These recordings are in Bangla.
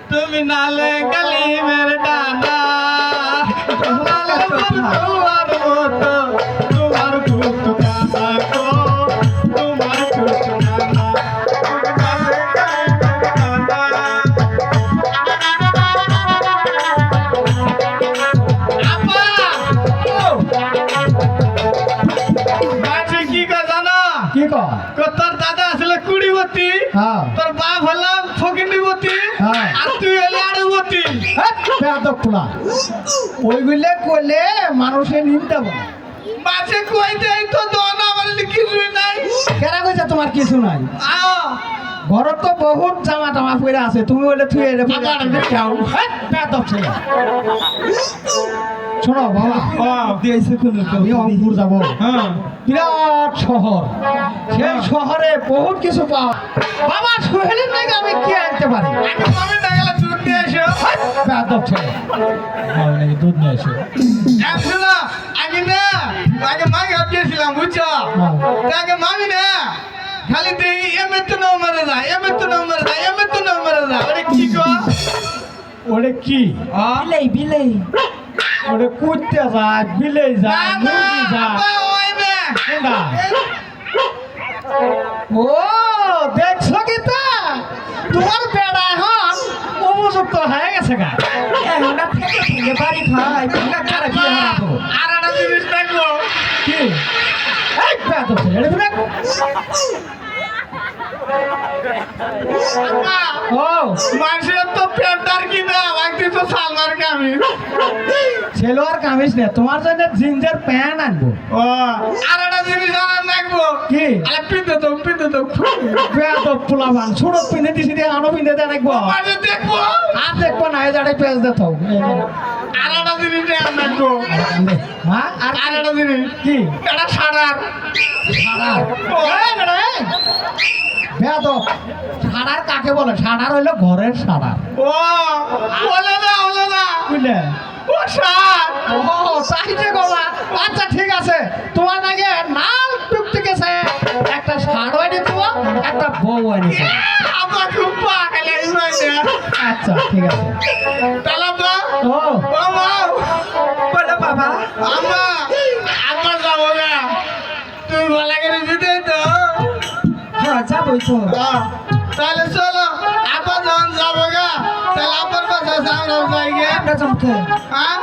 তুমি নালে গলি মের ডানা নালে তোমার মতো তোমার ভূত কানা গো তোমার ভূত কানা কি কর তোর দাদা আসলে কুড়িবতী হ্যাঁ তোর বাপ হলো ফকিন্দিবতী হ্যাঁ। আর তুই হলে আড়বতী খোলা ওইগুলো করলে মানুষের নিন্দা বলে মাঝে কই দেই তো দন আমার কিছুই নাই কেনা কইছে তোমার কিছু নাই আও ঘরত তো বহুত জামা টামা পরে আছে তুমি বলে তুই এটা পরে আবার দেখাও বেদব ছেলে শোনো বাবা দিয়েছে কোন আমি অঙ্কুর যাব হ্যাঁ বিরাট শহর সেই শহরে বহুত কিছু পাওয়া বাবা সোহেলের নাকি আমি কি আনতে পারি আমি না গেলে দুধ নিয়ে এসো বেদব ছেলে আমি নাকি দুধ নিয়ে এসে আসলে আগে না আগে মাকে গিয়েছিলাম বুঝছো আগে মামি না খালি দেই এমএ তো নম্বরে যায় এমএ তো নম্বরে যায় এমএ তো নম্বরে যায় আরে কি গো ওরে কি বিলাই বিলাই ওরে কুত্তে যায় বিলে যায় মুরগি যায় ওই মে কোনটা ও দেখছো কি তা তোমার বেড়া এখন উপযুক্ত হয়ে গেছে গা এখনটা থেকে থেকে বাড়ি খাই না কারা বিয়ে হারাবো আর একটা জিনিস দেখো কি এই বেদ ছেলে এটা দেখ ও মানুষের তো পেটার কিনা লাগতে তো সালমার কামি ছেলোয়ার কামিজ নে তোমার জন্য জিঞ্জার প্যান্ট আনবো ও আর একটা জিনিস আনার দেখবো কি আরে পিন্দে তো বেদ পোলাবান ছোট পিনে দিছি দিয়ে আনো পিনে দিয়ে দেখবো মাঝে দেখবো আর দেখবো না এই জায়গায় পেঁয়াজ দে থাও আর একটা জিনিস আনার দেখবো হ্যাঁ আর আর একটা জিনিস কি এটা সারার সাড়ার এই বেটা, এই। বেয়াদব সাড়ার কাকে বলে সাড়ার হইলো ঘরের সাড়ার ও বলে না বুঝলে ও সার ও তাই যে গলা আচ্ছা ঠিক আছে তোমার নাকি নাল টুকটুকে সে একটা সাড় আনি দেবো একটা বউ আনি দেবো। আমার খুব পাগল হইছে আচ্ছা ঠিক আছে তাহলে তো ও ও মা বলো বাবা আম্মা আমার যাবো না তুমি ভালো করে দিতে তো হ্যাঁ যাবোই তো তাহলে চলো আবার যখন যাবো গা তাহলে আবার বাসা আমরা যাই গে আমরা জমকে হ্যাঁ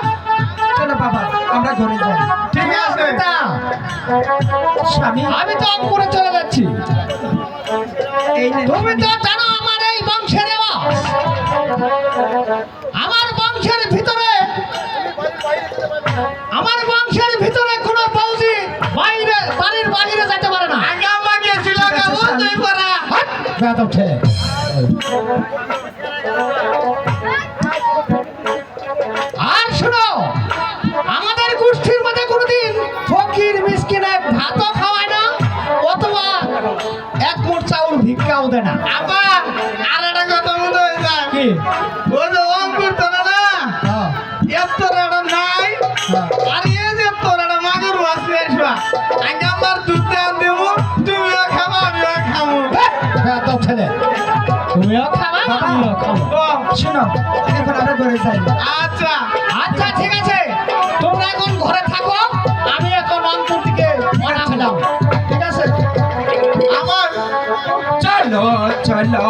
চলো বাবা আমরা ঘরে যাই ঠিক আছে তা, স্বামী আমি তো অঙ্কুরে চলে যাচ্ছি এই নে তুমি তো জানো আমার এই বংশের রেওয়াজ। আমার বংশের ভিতরে কোনো বৌজি বাইরে বাড়ির বাইরে যেতে পারে না আগে আম্মা গেছিল গা ও তুই পড়া বেয়াদব ছেলে আর শোনো আমাদের গোষ্ঠীর মধ্যে কোনোদিন ফকির মিসকিনে ভাতও খাওয়ায় না অথবা এক মুঠ চাউল ভিক্ষাও দেয় না আপা আর একটা কথা মনে হয়ে যায় কি ও যে অঙ্কুর তো না হ্যাঁ, এত একটা নাই হ্যাঁ। আর এই যে তোর একটা মাগুর মাছ নিয়ে আসবা আগে আমার দুধ দেন দেবো তুমিও খাবো আমিও খাবো বেয়াদব ছেলে তুমিও খাবা আমিও খাবো ও শোনো এখন আমরা ঘরে যাই আচ্ছা আচ্ছা ঠিক আছে তোমরা এখন ঘরে থাকো আমি এখন অন্তর দিকে পাঠালাম ঠিক আছে চলো চলো